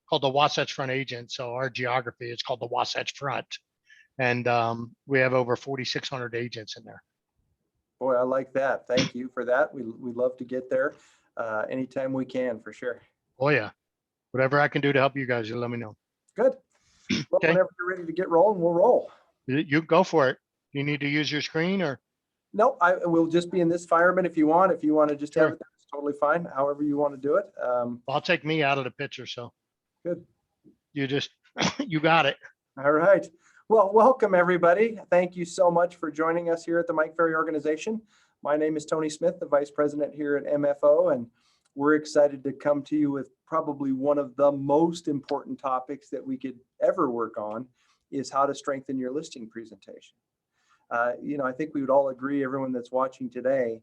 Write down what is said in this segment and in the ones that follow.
called the Wasatch Front agent. So our geography is called the Wasatch Front. And we have over 4,600 agents in there. Boy, I like that. Thank you for that. We love to get there anytime we can, for sure. Oh yeah. Whatever I can do to help you guys, you let me know. Good. Well, Okay. whenever you're ready to get rolling, we'll roll. You go for it. You need to use your screen or? No, I will just be in this environment if you want. If you want to just have it, that's totally fine. However you want to do it. I'll take me out of the picture. So good. You just, you got it. All right. Well, welcome everybody. Thank you so much for joining us here at the Mike Ferry Organization. My name is Tony Smith, the Vice President here at MFO, and we're excited to come to you with probably one of the most important topics that we could ever work on is how to strengthen your listing presentation. I think we would all agree, everyone that's watching today,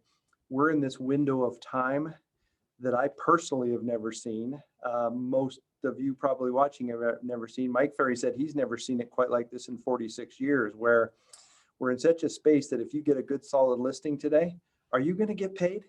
we're in this window of time that I personally have never seen. Most of you probably watching have never seen. Mike Ferry said he's never seen it quite like this in 46 years, where we're in such a space that if you get a good solid listing today, are you going to get paid?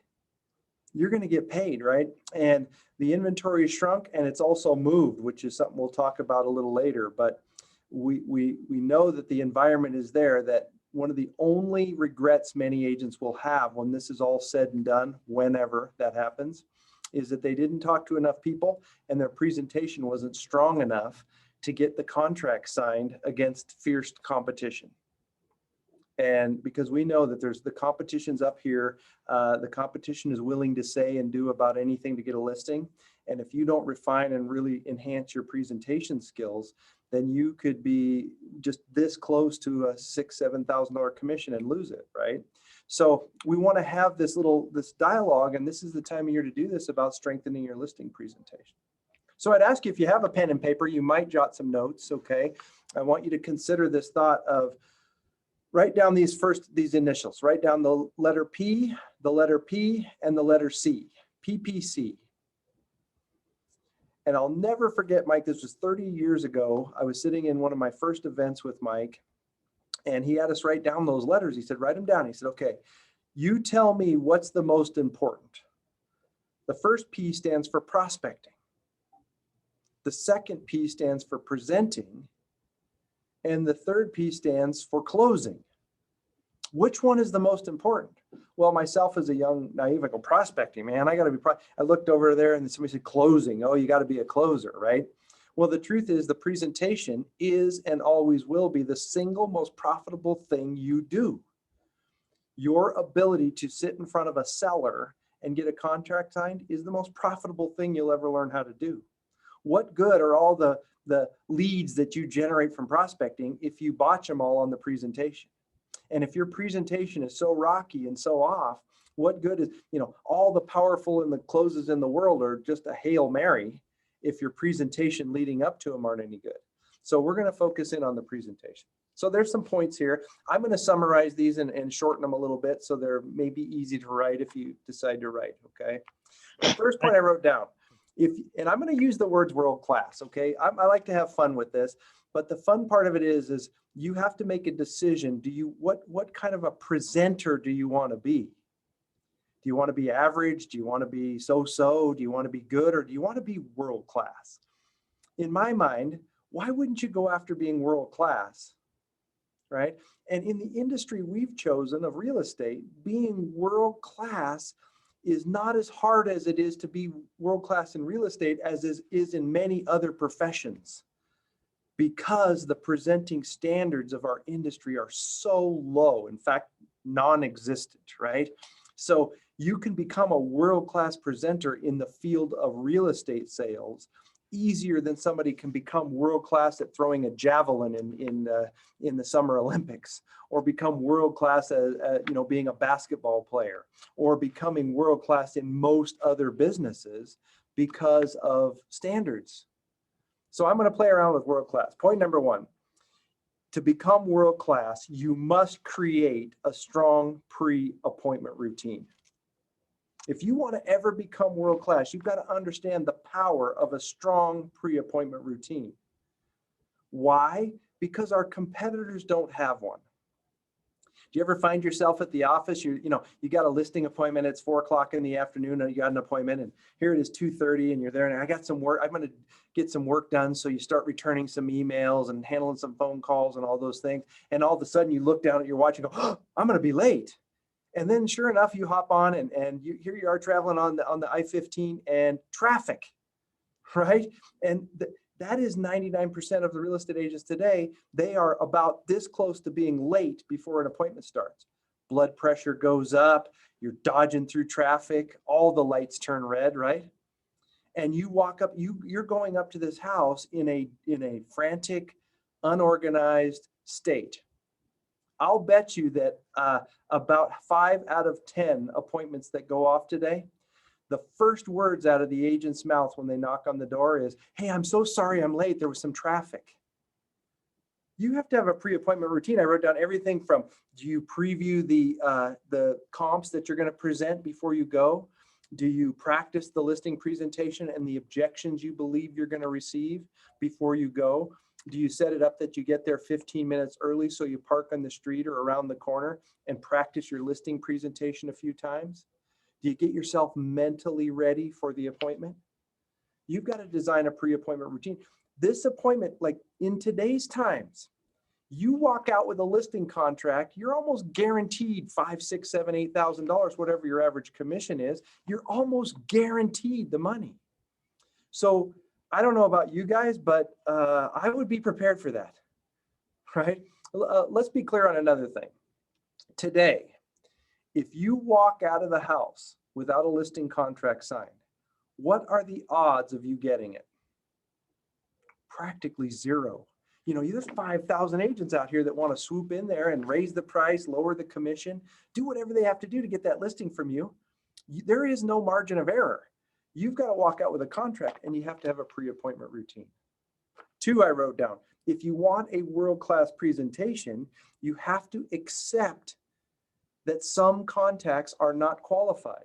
You're going to get paid, right? And the inventory shrunk and it's also moved, which is something we'll talk about a little later. But we know that the environment is there, that one of the only regrets many agents will have when this is all said and done, whenever that happens, is that they didn't talk to enough people and their presentation wasn't strong enough to get the contract signed against fierce competition. And because we know that there's the competition's up here, the competition is willing to say and do about anything to get a listing. And if you don't refine and really enhance your presentation skills, then you could be just this close to a $6,000, $7,000 commission and lose it, right? So we want to have this dialogue, and this is the time of year to do this, about strengthening your listing presentation. So I'd ask you, if you have a pen and paper, you might jot some notes, okay? I want you to consider this thought of, write down these initials, write down the letter P, and the letter C, PPC. And I'll never forget, Mike, this was 30 years ago. I was sitting in one of my first events with Mike, and he had us write down those letters. He said, write them down. He said, okay, you tell me what's the most important. The first P stands for prospecting. The second P stands for presenting. And the third P stands for closing. Which one is the most important? Well, myself as a young naive, I go, prospecting, man, I got to be, I looked over there and somebody said closing. Oh, you got to be a closer, right? Well, the truth is the presentation is and always will be the single most profitable thing you do. Your ability to sit in front of a seller and get a contract signed is the most profitable thing you'll ever learn how to do. What good are all the leads that you generate from prospecting if you botch them all on the presentation? And if your presentation is so rocky and so off, what good is, all the powerful and the closes in the world are just a Hail Mary if your presentation leading up to them aren't any good. So we're going to focus in on the presentation. So there's some points here. I'm going to summarize these and shorten them a little bit so they're maybe easy to write if you decide to write, okay? The first point I wrote down, and I'm going to use the words world class, okay? I like to have fun with this, but the fun part of it is you have to make a decision. What kind of a presenter do you want to be? Do you want to be average? Do you want to be so-so? Do you want to be good? Or do you want to be world class? In my mind, why wouldn't you go after being world class, right? And in the industry we've chosen of real estate, being world class is not as hard as it is to be world class in real estate as is in many other professions, because the presenting standards of our industry are so low, in fact, non-existent, right? So you can become a world-class presenter in the field of real estate sales easier than somebody can become world-class at throwing a javelin in the Summer Olympics, or become world-class at being a basketball player, or becoming world-class in most other businesses because of standards. So I'm going to play around with world-class. Point number one, to become world-class, you must create a strong pre-appointment routine. If you want to ever become world-class, you've got to understand the power of a strong pre-appointment routine. Why? Because our competitors don't have one. Do you ever find yourself at the office? You got a listing appointment. It's 4 o'clock in the afternoon, and you got an appointment, and here it is 2:30, and you're there, and I got some work. I'm going to get some work done. So you start returning some emails and handling some phone calls and all those things. And all of a sudden, you look down at your watch and go, oh, I'm going to be late. And then, sure enough, you hop on, and here you are traveling on the I-15 and traffic, right? And that is 99% of the real estate agents today. They are about this close to being late before an appointment starts. Blood pressure goes up, you're dodging through traffic, all the lights turn red, right? And you walk up, you're going up to this house in a frantic, unorganized state. I'll bet you that about 5 out of 10 appointments that go off today, the first words out of the agent's mouth when they knock on the door is, hey, I'm so sorry I'm late. There was some traffic. You have to have a pre-appointment routine. I wrote down everything from, do you preview the comps that you're going to present before you go? Do you practice the listing presentation and the objections you believe you're going to receive before you go? Do you set it up that you get there 15 minutes early so you park on the street or around the corner and practice your listing presentation a few times? Do you get yourself mentally ready for the appointment? You've got to design a pre-appointment routine. This appointment, like in today's times, you walk out with a listing contract, you're almost guaranteed $5,000, $6,000, $7,000, $8,000, whatever your average commission is. You're almost guaranteed the money. So I don't know about you guys, but I would be prepared for that, right? Let's be clear on another thing. Today, if you walk out of the house without a listing contract signed, what are the odds of you getting it? Practically zero. There's 5,000 agents out here that want to swoop in there and raise the price, lower the commission, do whatever they have to do to get that listing from you. There is no margin of error. You've got to walk out with a contract, and you have to have a pre-appointment routine. 2, I wrote down, if you want a world-class presentation, you have to accept that some contacts are not qualified.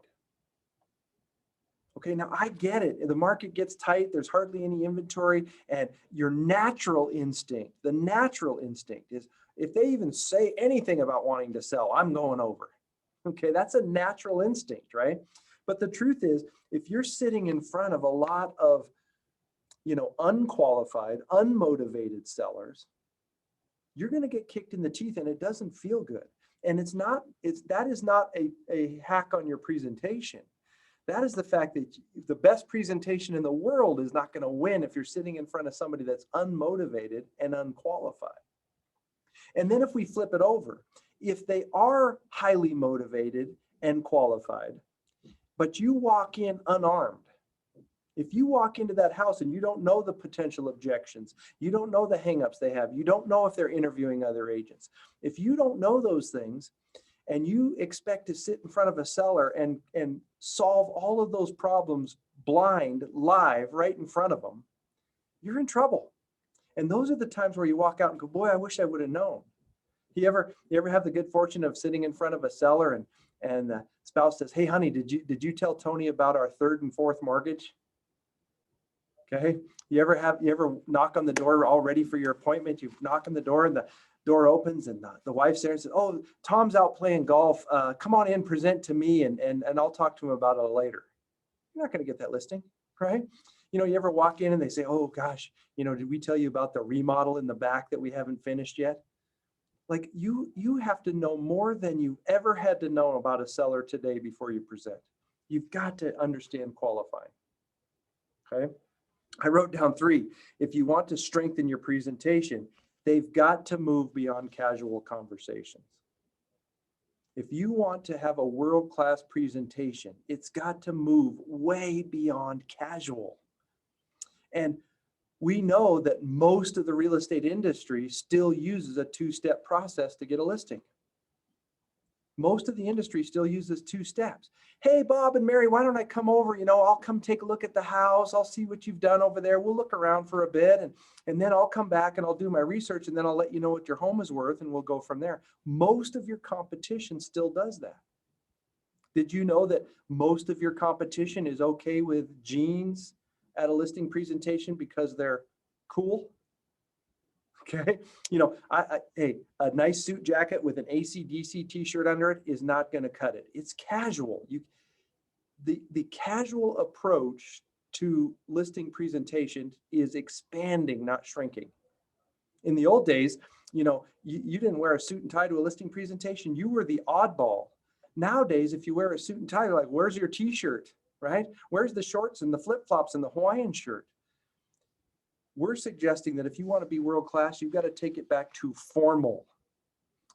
Okay, now I get it. The market gets tight. There's hardly any inventory. And your natural instinct, the natural instinct is if they even say anything about wanting to sell, I'm going over. Okay, that's a natural instinct, right? But the truth is, if you're sitting in front of a lot of, unqualified, unmotivated sellers, you're going to get kicked in the teeth, and it doesn't feel good. And that is not a hack on your presentation. That is the fact that the best presentation in the world is not going to win if you're sitting in front of somebody that's unmotivated and unqualified. And then if we flip it over, if they are highly motivated and qualified, but you walk in unarmed, if you walk into that house and you don't know the potential objections, you don't know the hangups they have, you don't know if they're interviewing other agents. If you don't know those things, and you expect to sit in front of a seller and solve all of those problems blind, live, right in front of them, you're in trouble. And those are the times where you walk out and go, boy, I wish I would have known. You ever have the good fortune of sitting in front of a seller and the spouse says, hey, honey, did you tell Tony about our 3rd and 4th mortgage? Okay. You ever knock on the door all ready for your appointment? You knock on the door and the door opens and the wife's there and says, oh, Tom's out playing golf. Come on in, present to me, and I'll talk to him about it later. You're not going to get that listing, right? You ever walk in and they say, oh gosh, did we tell you about the remodel in the back that we haven't finished yet? Like you have to know more than you ever had to know about a seller today before you present. You've got to understand qualifying, okay? I wrote down 3. If you want to strengthen your presentation, they've got to move beyond casual conversations. If you want to have a world-class presentation, it's got to move way beyond casual. And we know that most of the real estate industry still uses a 2-step process to get a listing. Most of the industry still uses 2 steps. Hey, Bob and Mary, why don't I come over? I'll come take a look at the house. I'll see what you've done over there. We'll look around for a bit and then I'll come back and I'll do my research and then I'll let you know what your home is worth and we'll go from there. Most of your competition still does that. Did you know that most of your competition is okay with jeans at a listing presentation because they're cool? Okay. Hey, a nice suit jacket with an AC/DC t-shirt under it is not going to cut it. It's casual. The casual approach to listing presentation is expanding, not shrinking. In the old days, you didn't wear a suit and tie to a listing presentation. You were the oddball. Nowadays, if you wear a suit and tie, you're like, where's your t-shirt, right? Where's the shorts and the flip-flops and the Hawaiian shirt? We're suggesting that if you want to be world-class, you've got to take it back to formal.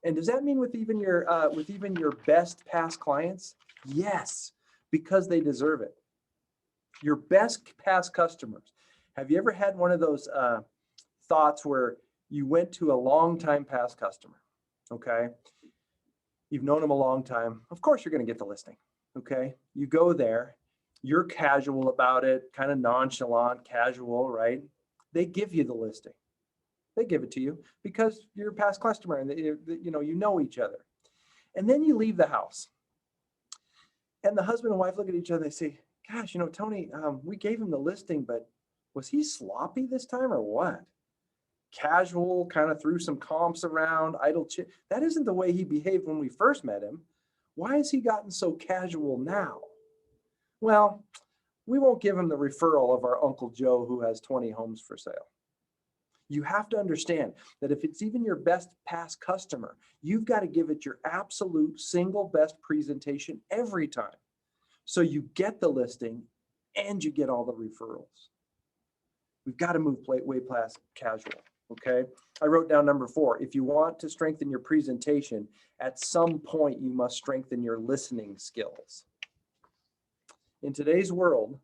And does that mean with even your best past clients? Yes, because they deserve it. Your best past customers. Have you ever had one of those thoughts where you went to a long-time past customer? Okay. You've known them a long time. Of course, you're going to get the listing. Okay. You go there, you're casual about it, kind of nonchalant, casual, right? They give you the listing. They give it to you because you're a past customer and you know each other. And then you leave the house. And the husband and wife look at each other and they say, gosh, Tony, we gave him the listing, but was he sloppy this time or what? Casual, kind of threw some comps around, idle chit. That isn't the way he behaved when we first met him. Why has he gotten so casual now? Well, we won't give him the referral of our Uncle Joe who has 20 homes for sale. You have to understand that if it's even your best past customer, you've got to give it your absolute single best presentation every time. So you get the listing and you get all the referrals. We've got to move way past casual. Okay. I wrote down number 4. If you want to strengthen your presentation, at some point you must strengthen your listening skills. In today's world,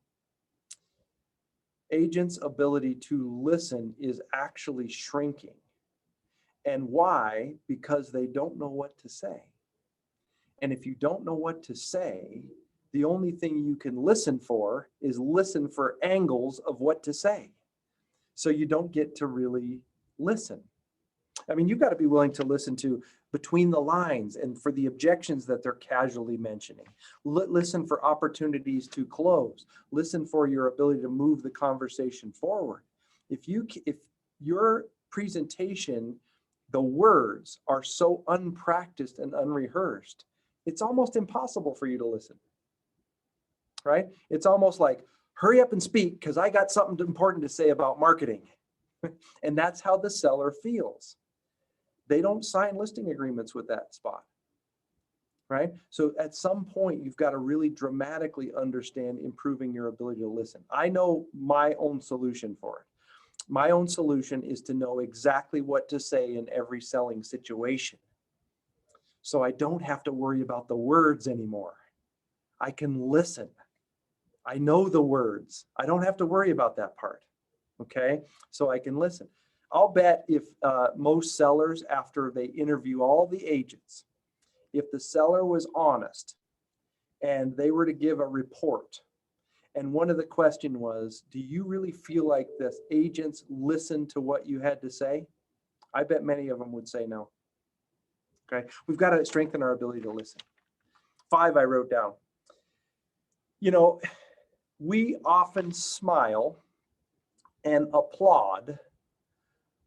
agents' ability to listen is actually shrinking. And why? Because they don't know what to say. And if you don't know what to say, the only thing you can listen for is listen for angles of what to say. So you don't get to really listen. I mean, you've got to be willing to listen to between the lines and for the objections that they're casually mentioning. Listen for opportunities to close. Listen for your ability to move the conversation forward. If your presentation, the words are so unpracticed and unrehearsed, it's almost impossible for you to listen, right? It's almost like, hurry up and speak because I got something important to say about marketing. And that's how the seller feels. They don't sign listing agreements with that spot, right? So at some point, you've got to really dramatically understand improving your ability to listen. I know my own solution for it. My own solution is to know exactly what to say in every selling situation. So I don't have to worry about the words anymore. I can listen. I know the words. I don't have to worry about that part. Okay, so I can listen. I'll bet if most sellers, after they interview all the agents, if the seller was honest and they were to give a report, and one of the question was, do you really feel like the agents listened to what you had to say? I bet many of them would say no. Okay, we've got to strengthen our ability to listen. 5 I wrote down. We often smile and applaud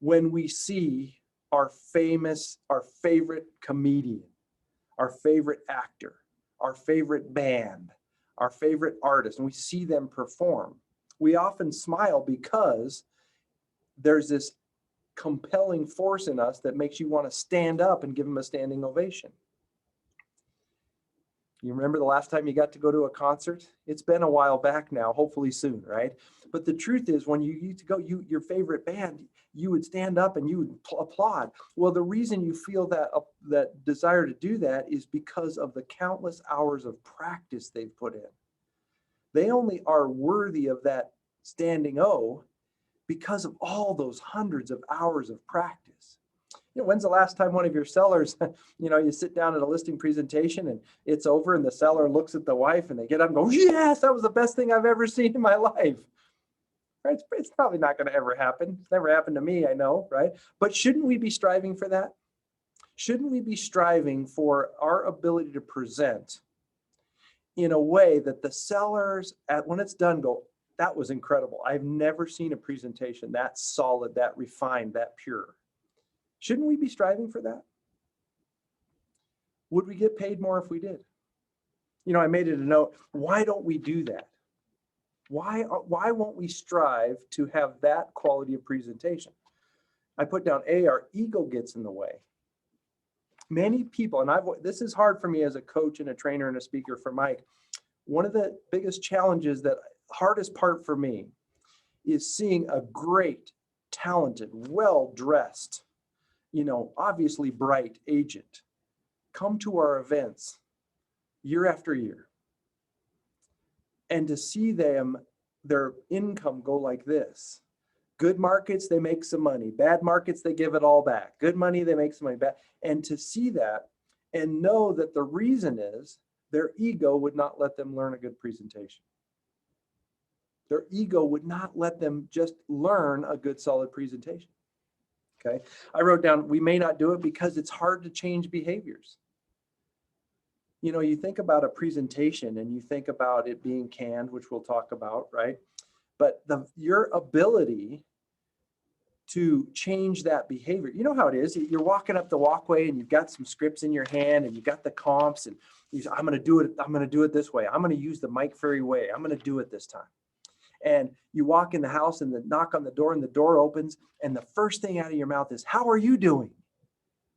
when we see our favorite comedian, our favorite actor, our favorite band, our favorite artist, and we see them perform. We often smile because there's this compelling force in us that makes you want to stand up and give them a standing ovation. You remember the last time you got to go to a concert? It's been a while back now, hopefully soon, right? But the truth is, when you used to go, your favorite band, you would stand up and you would applaud. Well, the reason you feel that desire to do that is because of the countless hours of practice they've put in. They only are worthy of that standing O because of all those hundreds of hours of practice. When's the last time one of your sellers, you sit down at a listing presentation and it's over and the seller looks at the wife and they get up and go, yes, that was the best thing I've ever seen in my life. Right? It's probably not going to ever happen. It's never happened to me, I know, right? But shouldn't we be striving for that? Shouldn't we be striving for our ability to present in a way that the sellers, when it's done, go, that was incredible. I've never seen a presentation that solid, that refined, that pure. Shouldn't we be striving for that? Would we get paid more if we did? You know, I made it a note. Why don't we do that? Why won't we strive to have that quality of presentation? I put down A, our ego gets in the way. Many people, and this is hard for me as a coach and a trainer and a speaker for Mike. One of the biggest challenges, that hardest part for me, is seeing a great, talented, well-dressed, you know, obviously bright agent come to our events year after year, and to see their income go like this. Good markets, they make some money. Bad markets, they give it all back. Good money, they make some money back. And to see that and know that the reason is their ego would not let them learn a good presentation. Their ego would not let them just learn a good, solid presentation. Okay. I wrote down, we may not do it because it's hard to change behaviors. You know, you think about a presentation and you think about it being canned, which we'll talk about, right? But your ability to change that behavior, you know how it is. You're walking up the walkway and you've got some scripts in your hand and you've got the comps and you say, I'm going to do it. I'm going to do it this way. I'm going to use the Mike Ferry way. I'm going to do it this time. And you walk in the house and the knock on the door and the door opens and the first thing out of your mouth is, how are you doing?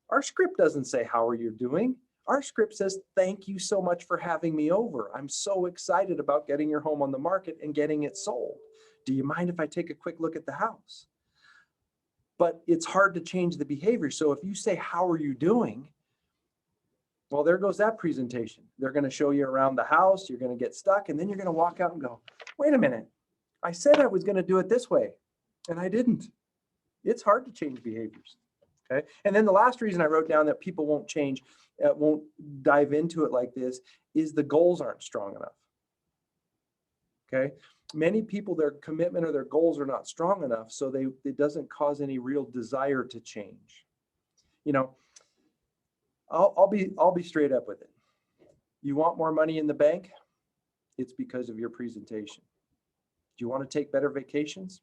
Our script doesn't say, how are you doing? Our script says, thank you so much for having me over. I'm so excited about getting your home on the market and getting it sold. Do you mind if I take a quick look at the house? But it's hard to change the behavior. So if you say, how are you doing? Well, there goes that presentation. They're going to show you around the house. You're going to get stuck. And then you're going to walk out and go, wait a minute. I said I was going to do it this way, and I didn't. It's hard to change behaviors. Okay. And then the last reason I wrote down that people won't change, won't dive into it like this, is the goals aren't strong enough. Okay. Many people, their commitment or their goals are not strong enough, so it doesn't cause any real desire to change. You know, I'll be straight up with it. You want more money in the bank? It's because of your presentation. Do you want to take better vacations?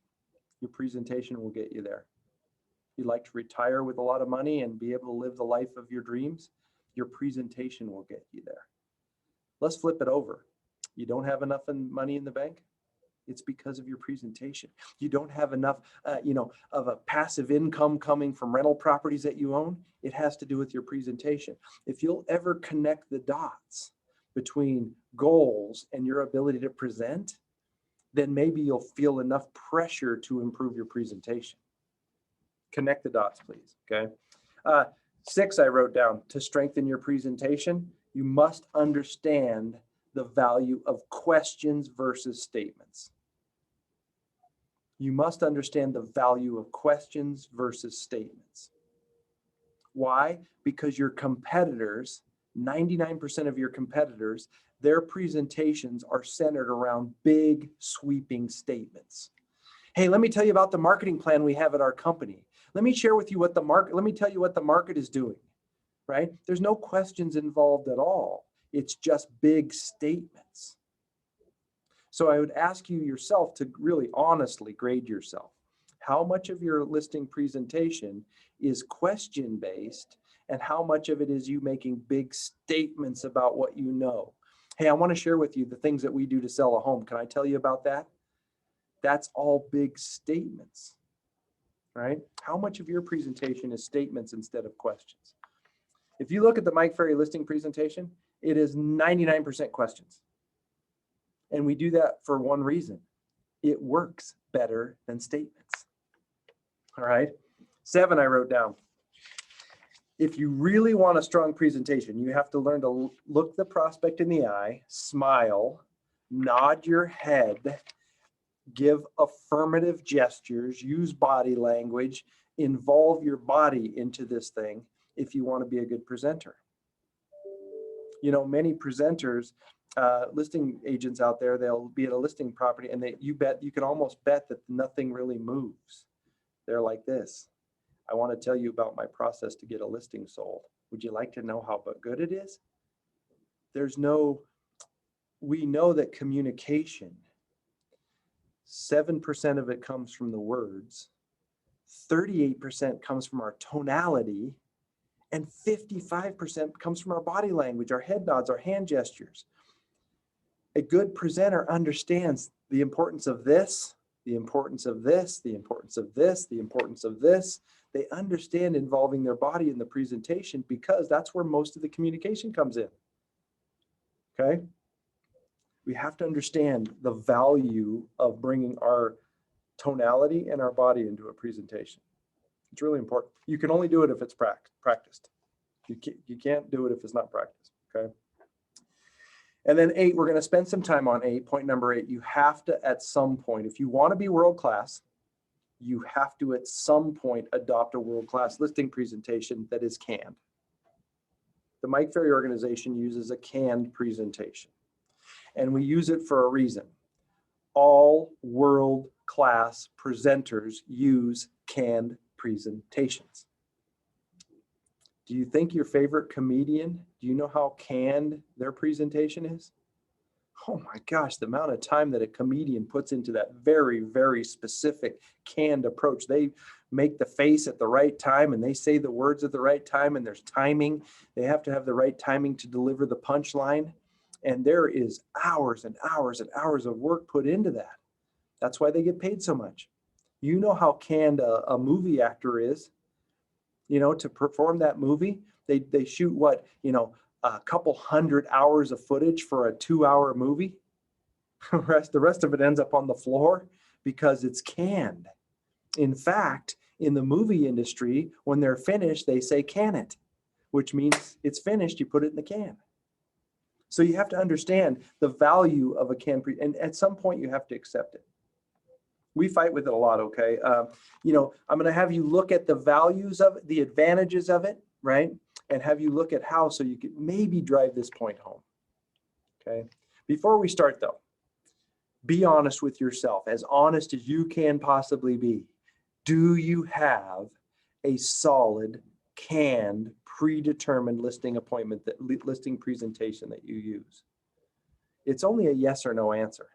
Your presentation will get you there. You'd like to retire with a lot of money and be able to live the life of your dreams? Your presentation will get you there. Let's flip it over. You don't have enough money in the bank? It's because of your presentation. You don't have enough, of a passive income coming from rental properties that you own. It has to do with your presentation. If you'll ever connect the dots between goals and your ability to present, then maybe you'll feel enough pressure to improve your presentation. Connect the dots, please. Okay. 6, I wrote down, to strengthen your presentation, you must understand the value of questions versus statements. You must understand the value of questions versus statements. Why? Because your competitors, 99% of your competitors, their presentations are centered around big, sweeping statements. Hey, let me tell you about the marketing plan we have at our company. Let me share with you what let me tell you what the market is doing, right? There's no questions involved at all. It's just big statements. So I would ask you yourself to really honestly grade yourself. How much of your listing presentation is question-based and how much of it is you making big statements about what you know? Hey, I want to share with you the things that we do to sell a home. Can I tell you about that? That's all big statements, right? How much of your presentation is statements instead of questions? If you look at the Mike Ferry listing presentation, it is 99% questions. And we do that for one reason. It works better than statements. All right. 7, I wrote down. If you really want a strong presentation, you have to learn to look the prospect in the eye, smile, nod your head, give affirmative gestures, use body language, involve your body into this thing if you want to be a good presenter. You know, many presenters, listing agents out there, they'll be at a listing property and you can almost bet that nothing really moves. They're like this. I want to tell you about my process to get a listing sold. Would you like to know how good it is? We know that communication, 7% of it comes from the words, 38% comes from our tonality, and 55% comes from our body language, our head nods, our hand gestures. A good presenter understands the importance of this, the importance of this, the importance of this, the importance of this. They understand involving their body in the presentation because that's where most of the communication comes in. Okay? We have to understand the value of bringing our tonality and our body into a presentation. It's really important. You can only do it if it's practiced. You can't do it if it's not practiced, okay? And then 8, we're gonna spend some time on 8, point number 8. You have to, at some point, if you wanna be world-class, you have to, at some point, adopt a world-class listing presentation that is canned. The Mike Ferry organization uses a canned presentation, and we use it for a reason. All world-class presenters use canned presentations. Do you think your favorite comedian, do you know how canned their presentation is? Oh my gosh, the amount of time that a comedian puts into that very, very specific canned approach. They make the face at the right time and they say the words at the right time, and there's timing. They have to have the right timing to deliver the punchline. And there is hours and hours and hours of work put into that. That's why they get paid so much. You know how canned a movie actor is. You know, to perform that movie, they shoot what, you know, a couple hundred hours of footage for a 2-hour movie. The rest of it ends up on the floor because it's canned. In fact, in the movie industry, when they're finished, they say can it, which means it's finished, you put it in the can. So you have to understand the value of a can, and at some point you have to accept it. We fight with it a lot, okay? You know, I'm gonna have you look at the values of it, the advantages of it, right? And have you look at how, so you can maybe drive this point home, okay? Before we start though, be honest with yourself, as honest as you can possibly be. Do you have a solid, canned, predetermined listing appointment, listing presentation that you use? It's only a yes or no answer.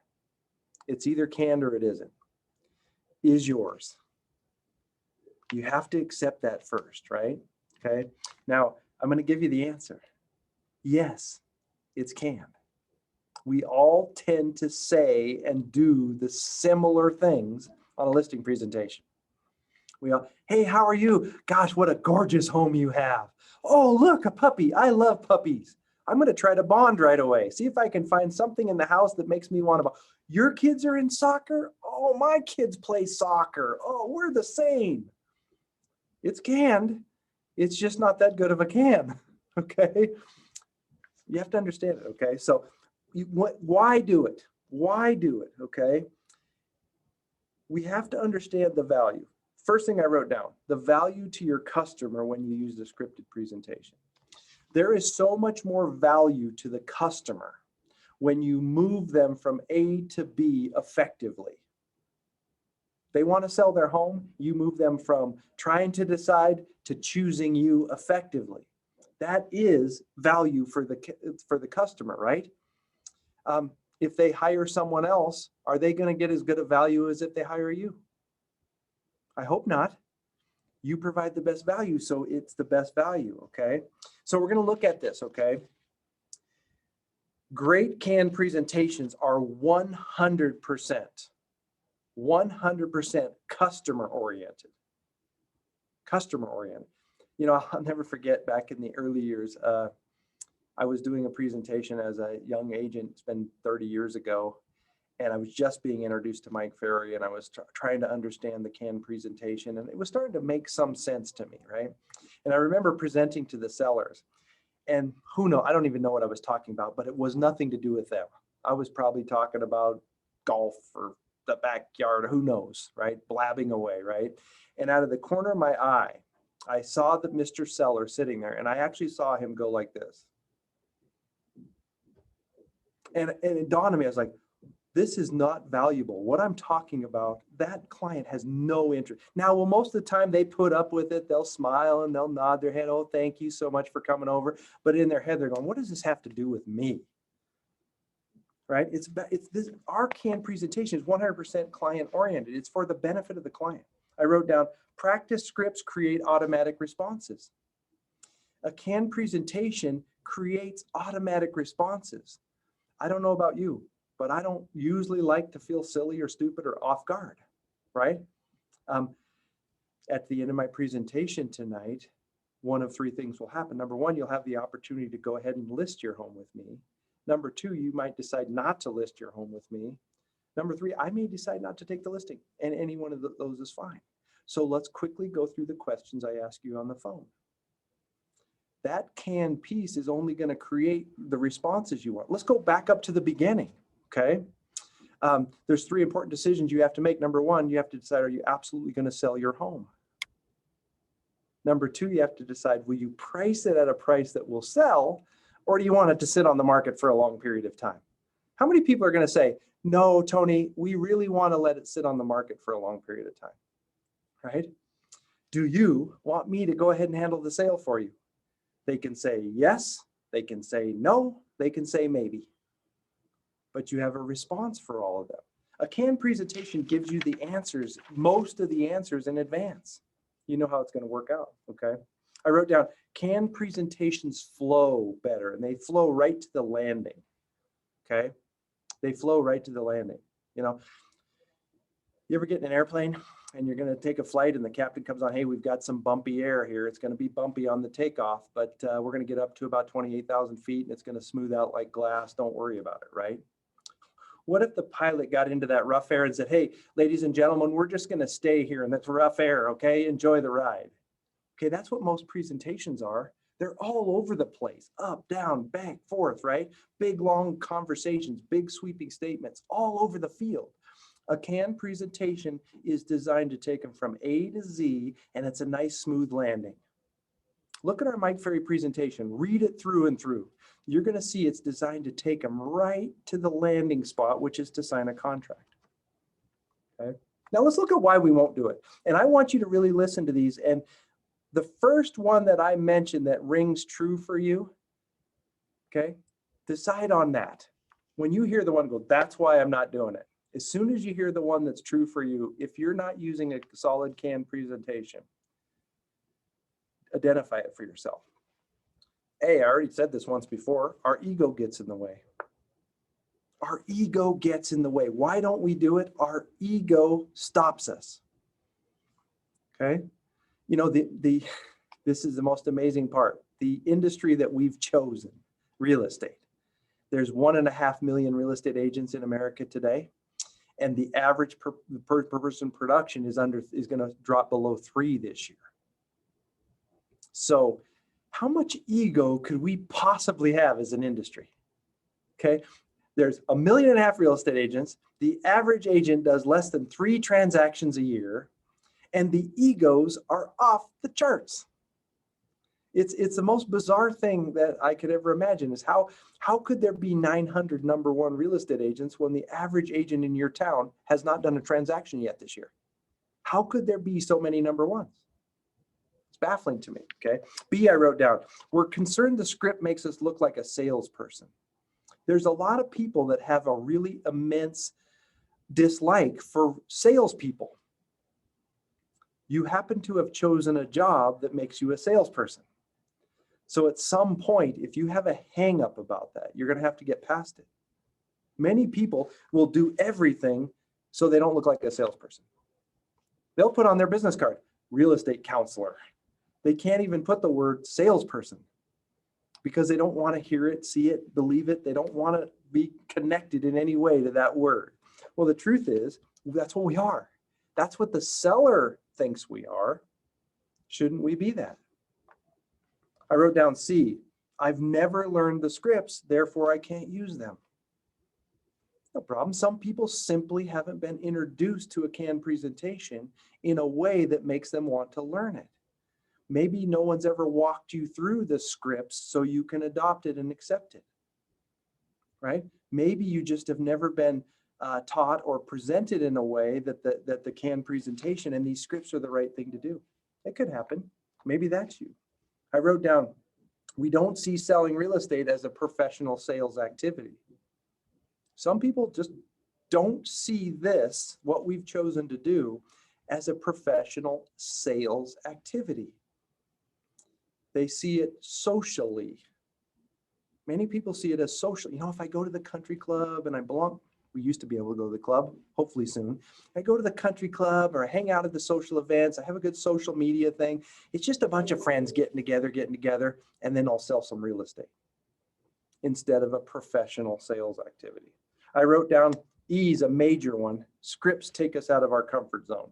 It's either canned or it isn't. Is yours. You have to accept that first, right? Okay. Now, I'm going to give you the answer. Yes, it's canned. We all tend to say and do the similar things on a listing presentation. We all, hey, how are you? Gosh, what a gorgeous home you have. Oh, look, a puppy. I love puppies. I'm going to try to bond right away. See if I can find something in the house that makes me want to bond. Your kids are in soccer? Oh, my kids play soccer. Oh, we're the same. It's canned. It's just not that good of a can, okay? You have to understand it, okay? So why do it? Why do it, okay? We have to understand the value. First thing I wrote down, the value to your customer when you use the scripted presentation. There is so much more value to the customer when you move them from A to B effectively. They want to sell their home, you move them from trying to decide to choosing you effectively. That is value for the customer, right? If they hire someone else, are they going to get as good a value as if they hire you? I hope not. You provide the best value, so it's the best value, okay? So we're going to look at this, okay? Great canned presentations are 100% customer oriented. Customer oriented. You know, I'll never forget back in the early years, I was doing a presentation as a young agent. It's been 30 years ago. And I was just being introduced to Mike Ferry, and I was trying to understand the canned presentation, and it was starting to make some sense to me, right? And I remember presenting to the sellers, and who knows, I don't even know what I was talking about, but it was nothing to do with them. I was probably talking about golf or the backyard, who knows, right? Blabbing away, right? And out of the corner of my eye, I saw that Mr. Seller sitting there, and I actually saw him go like this. And it dawned on me, I was like, this is not valuable. What I'm talking about, that client has no interest. Now, well, most of the time they put up with it. They'll smile and they'll nod their head. Oh, thank you so much for coming over. But in their head, they're going, what does this have to do with me? Right? Our canned presentation is 100% client oriented. It's for the benefit of the client. I wrote down, practice scripts create automatic responses. A canned presentation creates automatic responses. I don't know about you, but I don't usually like to feel silly or stupid or off guard, right? At the end of my presentation tonight, one of three things will happen. Number one, you'll have the opportunity to go ahead and list your home with me. Number two, you might decide not to list your home with me. Number three, I may decide not to take the listing, and any one of those is fine. So let's quickly go through the questions I ask you on the phone. That canned piece is only going to create the responses you want. Let's go back up to the beginning, okay? There's three important decisions you have to make. Number one, you have to decide, are you absolutely going to sell your home? Number two, you have to decide, will you price it at a price that will sell, or do you want it to sit on the market for a long period of time? How many people are going to say, no, Tony, we really want to let it sit on the market for a long period of time, right? Do you want me to go ahead and handle the sale for you? They can say yes, they can say no, they can say maybe. But you have a response for all of them. A canned presentation gives you the answers, most of the answers in advance. You know how it's going to work out, okay? I wrote down, canned presentations flow better, and they flow right to the landing, okay? They flow right to the landing. You know, you ever get in an airplane and you're going to take a flight and the captain comes on, hey, we've got some bumpy air here. It's going to be bumpy on the takeoff, but we're going to get up to about 28,000 feet and it's going to smooth out like glass. Don't worry about it, right? What if the pilot got into that rough air and said, hey, ladies and gentlemen, we're just going to stay here in this rough air, okay? Enjoy the ride. Okay, that's what most presentations are. They're all over the place, up, down, back, forth, right? Big, long conversations, big sweeping statements all over the field. A canned presentation is designed to take them from A to Z, and it's a nice, smooth landing. Look at our Mike Ferry presentation. Read it through and through. You're going to see it's designed to take them right to the landing spot, which is to sign a contract. Okay. Now let's look at why we won't do it. And I want you to really listen to these. And the first one that I mentioned that rings true for you, okay, decide on that. When you hear the one go, that's why I'm not doing it. As soon as you hear the one that's true for you, if you're not using a solid canned presentation, identify it for yourself. I already said this once before, our ego gets in the way. Our ego gets in the way. Why don't we do it? Our ego stops us. Okay? You know, this is the most amazing part. The industry that we've chosen, real estate. There's 1.5 million real estate agents in America today. And the average per person production is going to drop below 3 this year. So how much ego could we possibly have as an industry? Okay, there's 1.5 million real estate agents. The average agent does less than 3 transactions a year, and the egos are off the charts. It's the most bizarre thing that I could ever imagine is how could there be 900 number one real estate agents when the average agent in your town has not done a transaction yet this year? How could there be so many number ones? It's baffling to me, okay? B, I wrote down, we're concerned the script makes us look like a salesperson. There's a lot of people that have a really immense dislike for salespeople. You happen to have chosen a job that makes you a salesperson. So at some point, if you have a hang up about that, you're going to have to get past it. Many people will do everything so they don't look like a salesperson. They'll put on their business card, real estate counselor. They can't even put the word salesperson because they don't want to hear it, see it, believe it. They don't want to be connected in any way to that word. Well, the truth is, that's what we are. That's what the seller thinks we are. Shouldn't we be that? I wrote down C, I've never learned the scripts, therefore I can't use them. No problem. Some people simply haven't been introduced to a canned presentation in a way that makes them want to learn it. Maybe no one's ever walked you through the scripts so you can adopt it and accept it, right? Maybe you just have never been taught or presented in a way that the canned presentation and these scripts are the right thing to do. It could happen. Maybe that's you. I wrote down, we don't see selling real estate as a professional sales activity. Some people just don't see this, what we've chosen to do, as a professional sales activity. They see it socially. Many people see it as social. You know, if I go to the country club and I belong, we used to be able to go to the club, hopefully soon. I go to the country club or I hang out at the social events. I have a good social media thing. It's just a bunch of friends getting together, and then I'll sell some real estate instead of a professional sales activity. I wrote down E is a major one. Scripts take us out of our comfort zone.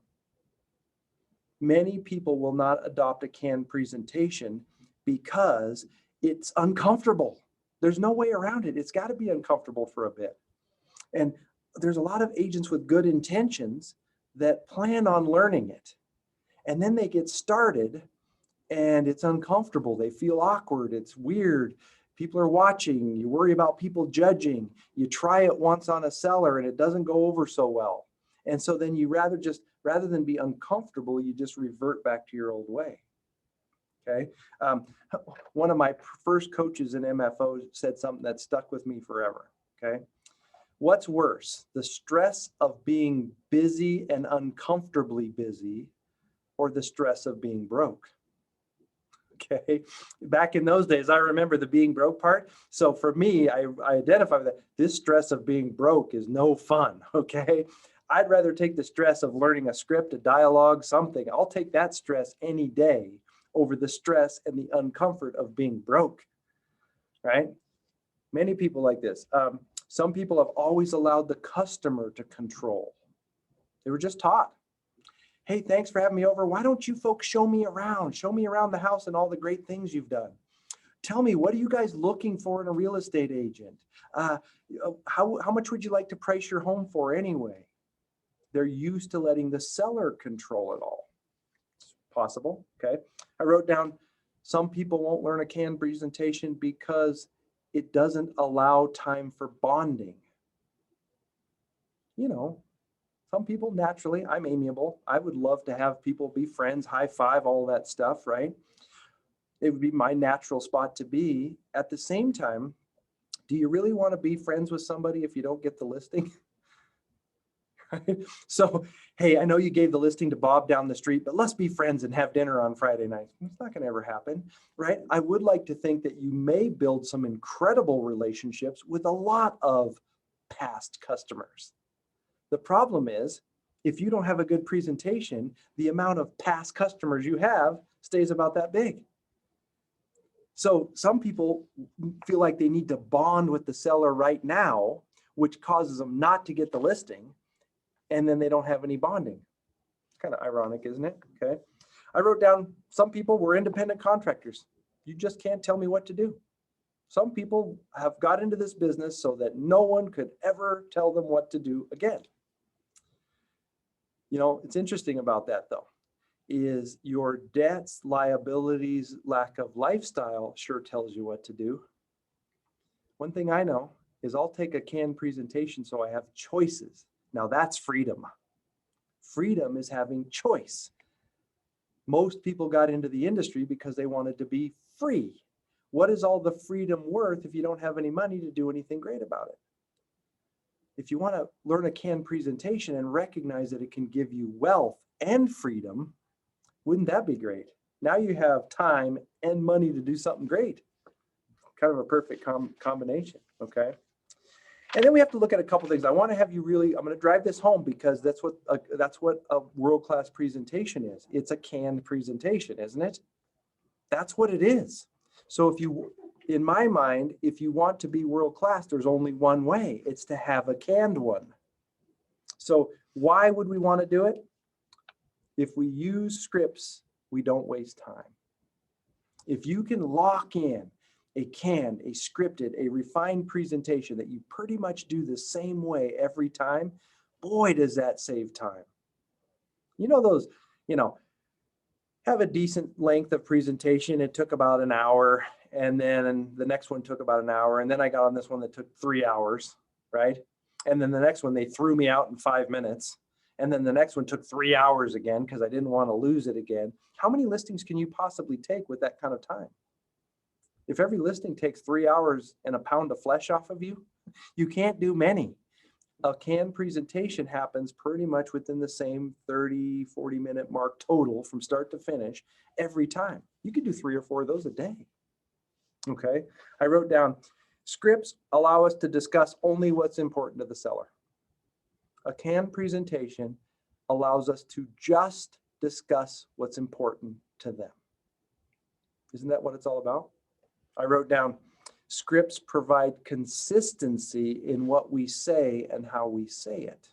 Many people will not adopt a canned presentation because it's uncomfortable. There's no way around it. It's got to be uncomfortable for a bit. And there's a lot of agents with good intentions that plan on learning it. And then they get started and it's uncomfortable. They feel awkward. It's weird. People are watching. You worry about people judging. You try it once on a seller and it doesn't go over so well. And so then you rather than be uncomfortable, you just revert back to your old way. Okay. One of my first coaches in MFO said something that stuck with me forever. Okay. What's worse, the stress of being busy and uncomfortably busy, or the stress of being broke? Okay. Back in those days, I remember the being broke part. So for me, I identify with that. This stress of being broke is no fun. Okay. I'd rather take the stress of learning a script, a dialogue, something. I'll take that stress any day over the stress and the uncomfort of being broke, right? Many people like this. Some people have always allowed the customer to control. They were just taught, hey, thanks for having me over. Why don't you folks show me around the house and all the great things you've done? Tell me, what are you guys looking for in a real estate agent? How much would you like to price your home for anyway? They're used to letting the seller control it all. It's possible, okay? I wrote down, some people won't learn a canned presentation because it doesn't allow time for bonding. You know, some people naturally, I'm amiable. I would love to have people be friends, high five, all that stuff, right? It would be my natural spot to be. At the same time, do you really want to be friends with somebody if you don't get the listing? So, hey, I know you gave the listing to Bob down the street, but let's be friends and have dinner on Friday night. It's not going to ever happen, right? I would like to think that you may build some incredible relationships with a lot of past customers. The problem is, if you don't have a good presentation, the amount of past customers you have stays about that big. So some people feel like they need to bond with the seller right now, which causes them not to get the listing. And then they don't have any bonding. Kind of ironic, isn't it? Okay. I wrote down, some people were independent contractors. You just can't tell me what to do. Some people have got into this business so that no one could ever tell them what to do again. You know, it's interesting about that though, is your debts, liabilities, lack of lifestyle sure tells you what to do. One thing I know is I'll take a canned presentation so I have choices. Now that's freedom. Freedom is having choice. Most people got into the industry because they wanted to be free. What is all the freedom worth if you don't have any money to do anything great about it? If you want to learn a canned presentation and recognize that it can give you wealth and freedom, wouldn't that be great? Now you have time and money to do something great. Kind of a perfect combination, okay? And then we have to look at a couple things. I want to have you really, I'm going to drive this home because that's what a world-class presentation is. It's a canned presentation, isn't it? That's what it is. So if you, in my mind, if you want to be world-class, there's only one way. It's to have a canned one. So why would we want to do it? If we use scripts, we don't waste time. If you can lock in a canned, a scripted, a refined presentation that you pretty much do the same way every time, boy, does that save time. You know those, have a decent length of presentation. It took about an hour, and then the next one took about an hour, and then I got on this one that took 3 hours, right? And then the next one, they threw me out in 5 minutes. And then the next one took 3 hours again because I didn't want to lose it again. How many listings can you possibly take with that kind of time? If every listing takes 3 hours and a pound of flesh off of you, you can't do many. A canned presentation happens pretty much within the same 30, 40-minute mark total from start to finish every time. You could do 3 or 4 of those a day. Okay, I wrote down, scripts allow us to discuss only what's important to the seller. A canned presentation allows us to just discuss what's important to them. Isn't that what it's all about? I wrote down, scripts provide consistency in what we say and how we say it.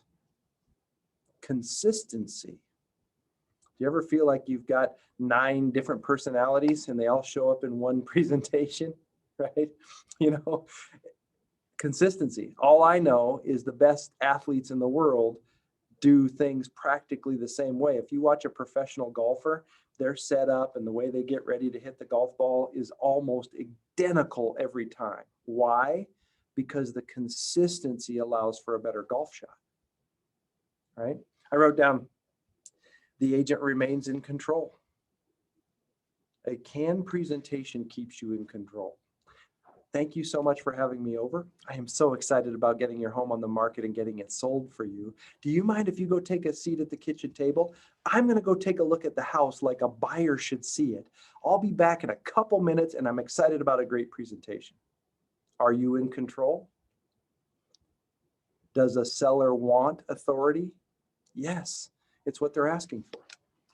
Consistency. Do you ever feel like you've got 9 different personalities and they all show up in one presentation, right? You know, consistency. All I know is the best athletes in the world do things practically the same way. If you watch a professional golfer, their setup and the way they get ready to hit the golf ball is almost identical every time. Why? Because the consistency allows for a better golf shot, right? I wrote down, the agent remains in control. A canned presentation keeps you in control. Thank you so much for having me over. I am so excited about getting your home on the market and getting it sold for you. Do you mind if you go take a seat at the kitchen table? I'm going to go take a look at the house like a buyer should see it. I'll be back in a couple minutes and I'm excited about a great presentation. Are you in control? Does a seller want authority? Yes, it's what they're asking for.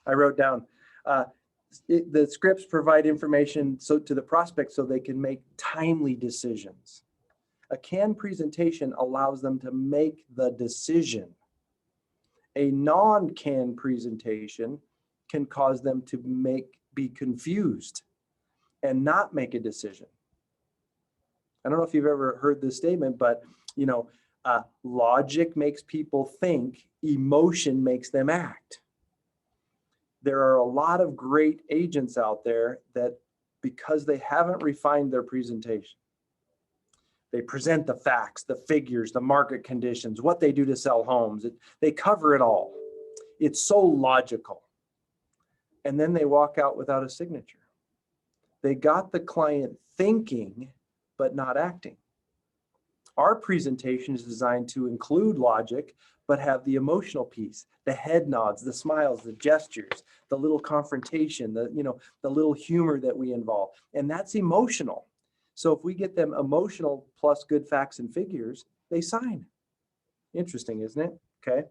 I wrote down, the scripts provide information to the prospect so they can make timely decisions. A canned presentation allows them to make the decision. A non-canned presentation can cause them to be confused and not make a decision. I don't know if you've ever heard this statement, but you know, logic makes people think, emotion makes them act. There are a lot of great agents out there that, because they haven't refined their presentation, they present the facts, the figures, the market conditions, what they do to sell homes. They cover it all. It's so logical. And then they walk out without a signature. They got the client thinking, but not acting. Our presentation is designed to include logic, but have the emotional piece, the head nods, the smiles, the gestures, the little confrontation, the little humor that we involve. And that's emotional. So if we get them emotional plus good facts and figures, they sign. Interesting, isn't it? Okay.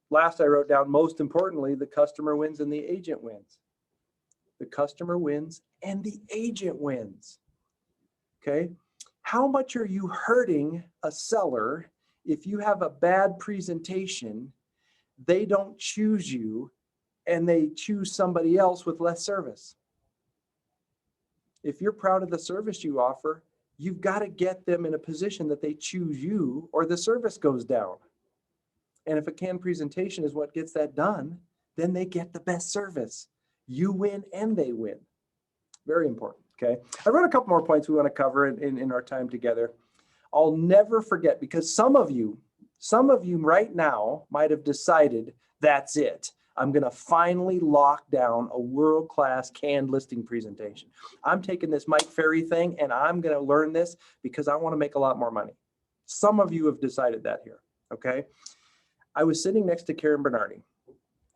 Last, I wrote down, most importantly, the customer wins and the agent wins. The customer wins and the agent wins. Okay. How much are you hurting a seller if you have a bad presentation, they don't choose you, and they choose somebody else with less service? If you're proud of the service you offer, you've got to get them in a position that they choose you or the service goes down. And if a canned presentation is what gets that done, then they get the best service. You win and they win. Very important, okay? I wrote a couple more points we want to cover in our time together. I'll never forget, because some of you right now might have decided, that's it. I'm going to finally lock down a world-class canned listing presentation. I'm taking this Mike Ferry thing and I'm going to learn this because I want to make a lot more money. Some of you have decided that here, okay? I was sitting next to Karen Bernardi.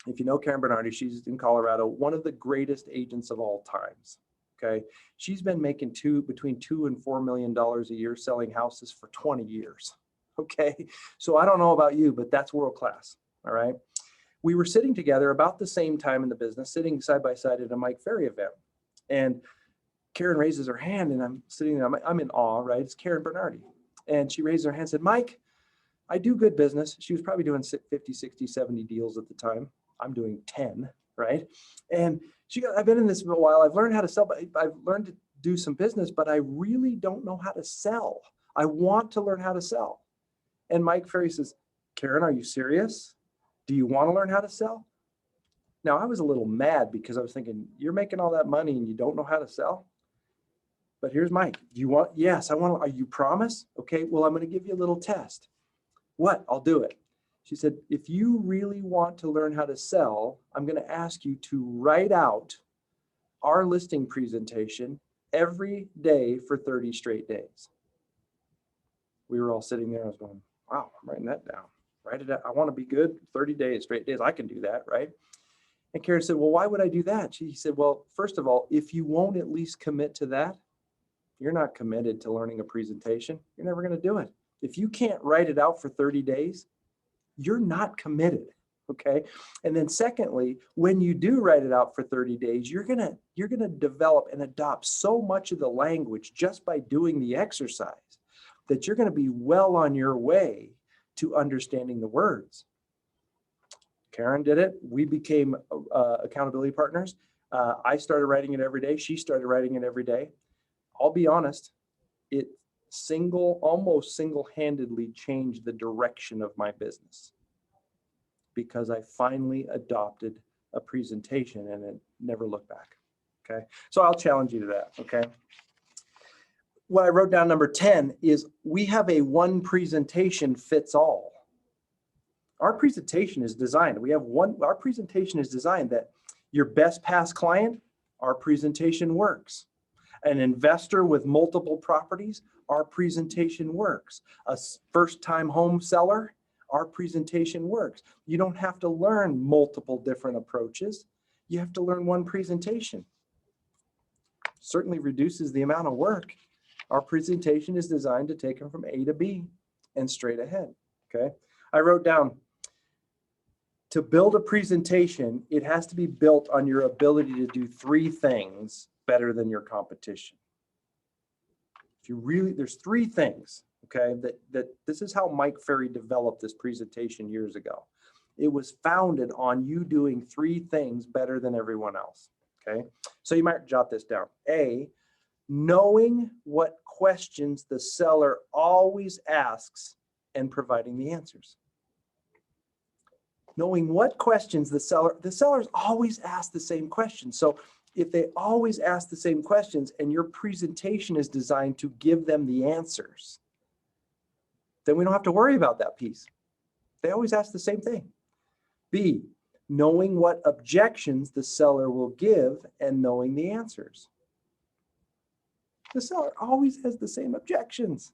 If you know Karen Bernardi, she's in Colorado, one of the greatest agents of all times. Okay, she's been making between $2 and $4 million a year selling houses for 20 years. Okay, so I don't know about you, but that's world class. All right, we were sitting together about the same time in the business, sitting side by side at a Mike Ferry event, and Karen raises her hand, and I'm sitting there. I'm in awe, right? It's Karen Bernardi, and she raised her hand and said, "Mike, I do good business." She was probably doing 50, 60, 70 deals at the time. I'm doing 10, right? And I've been in this for a while. I've learned how to sell, but I've learned to do some business, but I really don't know how to sell. I want to learn how to sell. And Mike Ferry says, "Karen, are you serious? Do you want to learn how to sell?" Now, I was a little mad because I was thinking, you're making all that money and you don't know how to sell? But here's Mike. Do you want? Yes, I want to. Are you promise? Okay, well, I'm going to give you a little test. What? I'll do it. She said, if you really want to learn how to sell, I'm going to ask you to write out our listing presentation every day for 30 straight days. We were all sitting there. I was going, Wow, I'm writing that down. Write it out. I want to be good 30 days, straight days. I can do that, right? And Karen said, well, why would I do that? She said, well, first of all, if you won't at least commit to that, you're not committed to learning a presentation. You're never going to do it. If you can't write it out for 30 days, you're not committed. Okay. And then secondly, when you do write it out for 30 days, you're going to develop and adopt so much of the language just by doing the exercise that you're going to be well on your way to understanding the words. Karen did it. We became accountability partners. I started writing it every day. She started writing it every day. I'll be honest, it almost single-handedly changed the direction of my business because I finally adopted a presentation and it never looked back. Okay. So I'll challenge you to that. Okay. What I wrote down number 10 is we have a one presentation fits all. Our presentation is designed. Our presentation is designed that your best past client, our presentation works. An investor with multiple properties, our presentation works. A first-time home seller, our presentation works. You don't have to learn multiple different approaches. You have to learn one presentation. Certainly reduces the amount of work. Our presentation is designed to take them from A to B and straight ahead. Okay. I wrote down, to build a presentation, it has to be built on your ability to do three things better than your competition. There's three things, okay, that this is how Mike Ferry developed this presentation years ago. It was founded on you doing three things better than everyone else, okay? So you might jot this down. A, knowing what questions the seller always asks and providing the answers. Knowing what questions the sellers always ask the same questions. So if they always ask the same questions and your presentation is designed to give them the answers, then we don't have to worry about that piece. They always ask the same thing. B, knowing what objections the seller will give and knowing the answers. The seller always has the same objections.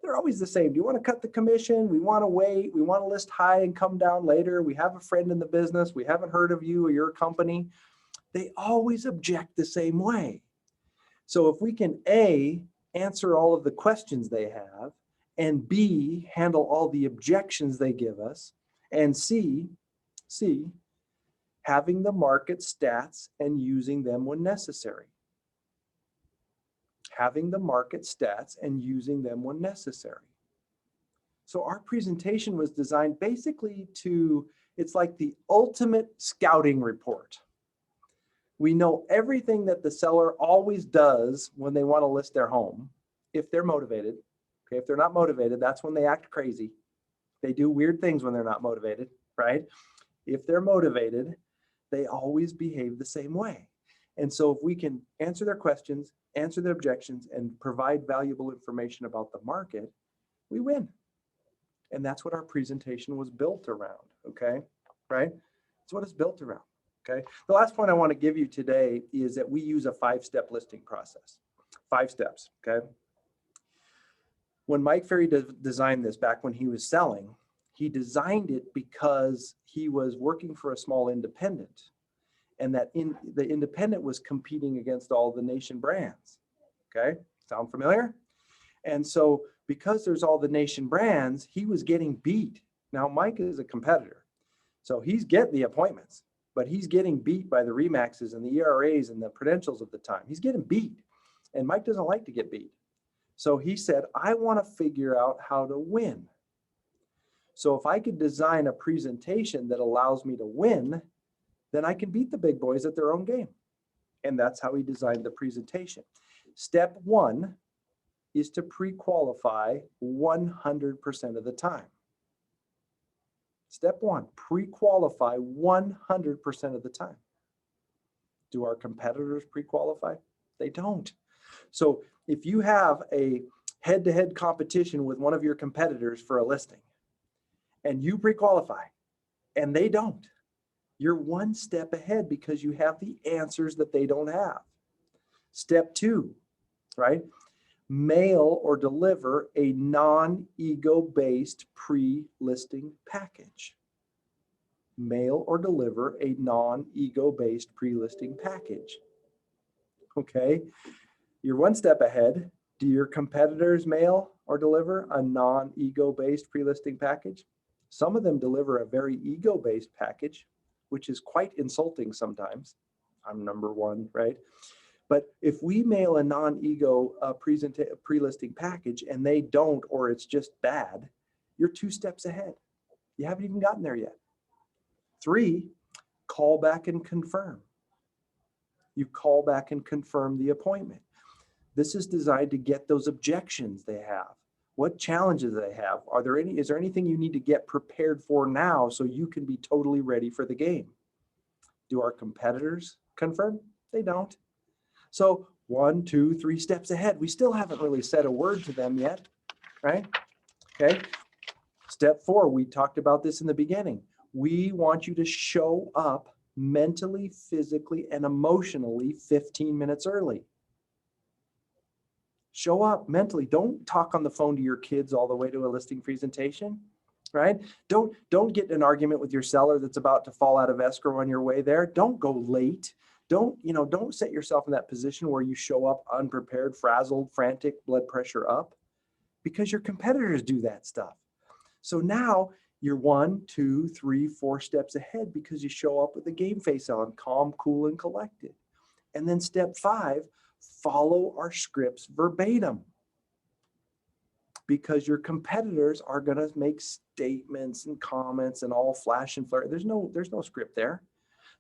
They're always the same. Do you want to cut the commission? We want to wait. We want to list high and come down later. We have a friend in the business. We haven't heard of you or your company. They always object the same way. So if we can A, answer all of the questions they have, and B, handle all the objections they give us, and C, having the market stats and using them when necessary. Having the market stats and using them when necessary. So our presentation was designed basically it's like the ultimate scouting report. We know everything that the seller always does when they want to list their home, if they're motivated. Okay, if they're not motivated, that's when they act crazy. They do weird things when they're not motivated, right? If they're motivated, they always behave the same way. And so if we can answer their questions, answer their objections, and provide valuable information about the market, we win. And that's what our presentation was built around, okay? Right? That's what it's built around, okay? The last point I want to give you today is that we use a 5-step listing process. 5 steps, okay? When Mike Ferry designed this back when he was selling, he designed it because he was working for a small independent. And that the independent was competing against all the nation brands. Okay, sound familiar? And so because there's all the nation brands, he was getting beat. Now Mike is a competitor, so he's getting the appointments, but he's getting beat by the Remaxes and the ERAs and the Prudentials of the time. He's getting beat, and Mike doesn't like to get beat. So he said, I want to figure out how to win. So if I could design a presentation that allows me to win, then I can beat the big boys at their own game. And that's how he designed the presentation. Step 1 is to pre-qualify 100% of the time. Step 1, pre-qualify 100% of the time. Do our competitors pre-qualify? They don't. So if you have a head-to-head competition with one of your competitors for a listing and you pre-qualify and they don't, you're one step ahead because you have the answers that they don't have. Step 2, right? mail or deliver a non-ego-based pre-listing package. Mail or deliver a non-ego-based pre-listing package. Okay, you're one step ahead. Do your competitors mail or deliver a non-ego-based pre-listing package? Some of them deliver a very ego-based package, which is quite insulting sometimes. I'm number one, right? But if we mail a non-ego pre-listing package and they don't, or it's just bad, you're 2 steps ahead. You haven't even gotten there yet. 3, call back and confirm. You call back and confirm the appointment. This is designed to get those objections they have. What challenges they have? Is there anything you need to get prepared for now so you can be totally ready for the game? Do our competitors confirm? They don't. So 1, 2, 3 steps ahead. We still haven't really said a word to them yet, right? Okay. Step 4, we talked about this in the beginning. We want you to show up mentally, physically, and emotionally 15 minutes early. Show up mentally. Don't talk on the phone to your kids all the way to a listing presentation, right? Don't get in an argument with your seller that's about to fall out of escrow on your way there. Don't go late. Don't set yourself in that position where you show up unprepared, frazzled, frantic, blood pressure up, because your competitors do that stuff. So now you're 1, 2, 3, 4 steps ahead because you show up with a game face on, calm, cool, and collected. And then step 5, follow our scripts verbatim, because your competitors are going to make statements and comments and all flash and flare. There's no script there.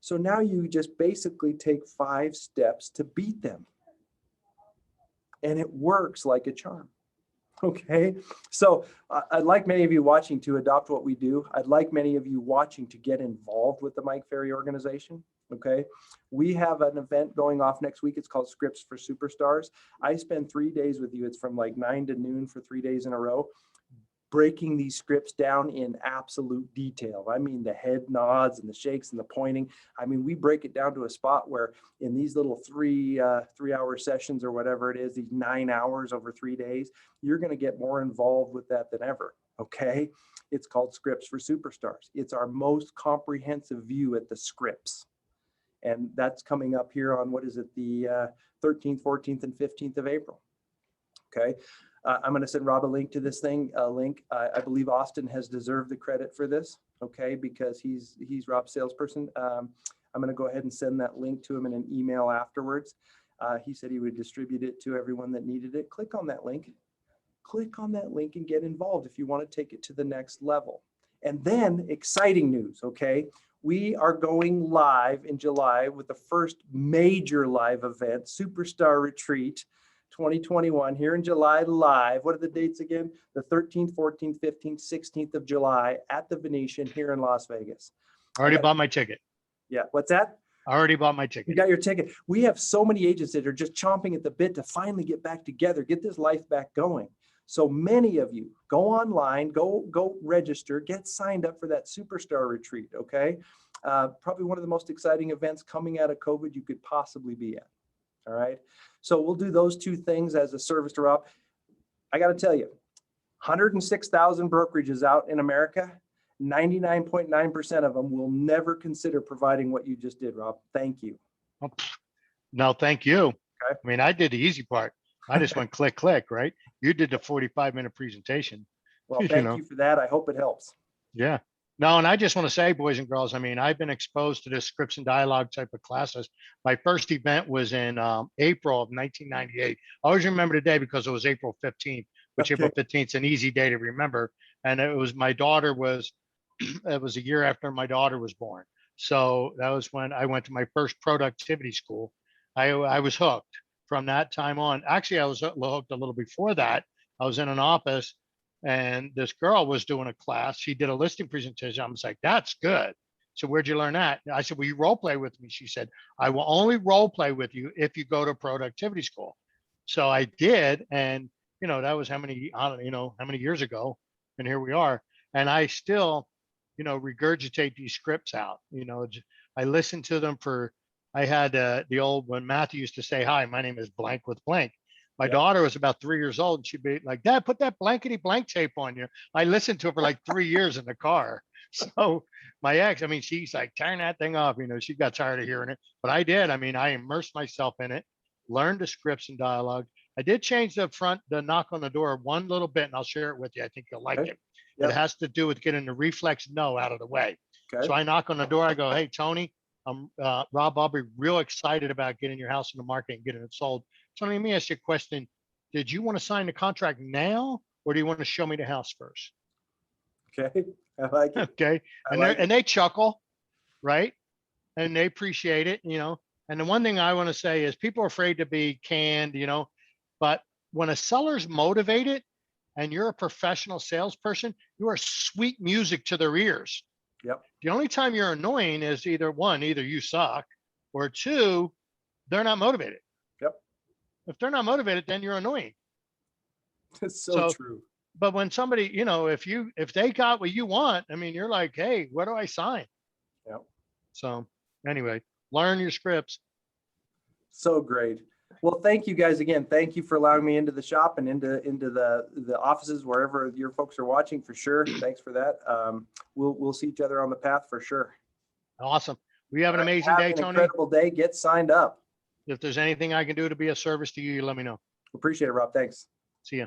So now you just basically take 5 steps to beat them. And it works like a charm. Okay. So I'd like many of you watching to adopt what we do. I'd like many of you watching to get involved with the Mike Ferry organization. Okay. We have an event going off next week. It's called Scripts for Superstars. I spend 3 days with you. It's from like 9 to noon for 3 days in a row, breaking these scripts down in absolute detail. I mean, the head nods and the shakes and the pointing. I mean, we break it down to a spot where in these little 3-hour sessions or whatever it is, these 9 hours over 3 days, you're going to get more involved with that than ever. Okay. It's called Scripts for Superstars. It's our most comprehensive view at the scripts. And that's coming up here on, the 13th, 14th, and 15th of April. Okay. I'm going to send Rob a link to this thing. I believe Austin has deserved the credit for this, okay, because he's Rob's salesperson. I'm going to go ahead and send that link to him in an email afterwards. He said he would distribute it to everyone that needed it. Click on that link. Click on that link and get involved if you want to take it to the next level. And then exciting news, okay? We are going live in July with the first major live event, Superstar Retreat 2021 here in July live. What are the dates again? The 13th, 14th, 15th, 16th of July at the Venetian here in Las Vegas. Already bought my ticket. Yeah, what's that? I already bought my You ticket. got your ticket. We have so many agents that are just chomping at the bit to finally get back together, get this life back going. So many of you go online, go register, get signed up for that Superstar Retreat, okay? Probably one of the most exciting events coming out of COVID you could possibly be at. All right. So we'll do those 2 things as a service to Rob. I got to tell you, 106,000 brokerages out in America, 99.9% of them will never consider providing what you just did, Rob. Thank you. No, thank you. Okay. I mean, I did the easy part. I just went click, click, right? You did the 45-minute presentation. Well, thank you for that. I hope it helps. Yeah. No, and I just want to say, boys and girls, I mean, I've been exposed to this scripts and dialogue type of classes. My first event was in April of 1998. I always remember the day because it was April 15th, which Okay. April 15th is an easy day to remember. And it was it was a year after my daughter was born. So that was when I went to my first productivity school. I was hooked from that time on. Actually, I was hooked a little before that. I was in an office and this girl was doing a class. She did a listing presentation. I was like, that's good. So where'd you learn that? I said, will you role play with me? She said, I will only role play with you if you go to productivity school. So I did. And, that was how many years ago. And here we are. And I still, regurgitate these scripts out. I listened to them I had the old, when Matthew used to say, hi, my name is blank with blank. My Yeah. daughter was about 3 years old, and she'd be like, "Dad, put that blankety blank tape on you." I listened to it for like 3 years in the car. So my ex, I mean, she's like, "Turn that thing off." You know, she got tired of hearing it, but I did. I mean, I immersed myself in it, learned the scripts and dialogue. I did change the knock on the door one little bit, and I'll share it with you. I think you'll like Okay. it. It Yep. has to do with getting the reflex no out of the way. Okay. So I knock on the door. I go, "Hey, Tony, Rob, I'll be real excited about getting your house in the market and getting it sold. Tony, let me ask you a question. Did you want to sign the contract now, or do you want to show me the house first?" Okay. I like it. Okay. I And like and it. they chuckle, right? And they appreciate it, you know. And the one thing I want to say is people are afraid to be canned, you know, but when a seller's motivated and you're a professional salesperson, you are sweet music to their ears. Yep. The only time you're annoying is either you suck, or two, they're not motivated. Yep. If they're not motivated, then you're annoying. It's so So, true. but when somebody, you know, if they got what you want, I mean, you're like, "Hey, what do I sign?" Yep. So anyway, learn your scripts. So great. Well, thank you guys again. Thank you for allowing me into the shop and into the offices wherever your folks are watching for sure. Thanks for that. We'll see each other on the path for sure. Awesome. We have an All right, amazing have day, an Tony. incredible day. Get signed up. If there's anything I can do to be a service to you, you let me know. Appreciate it, Rob. Thanks. See ya.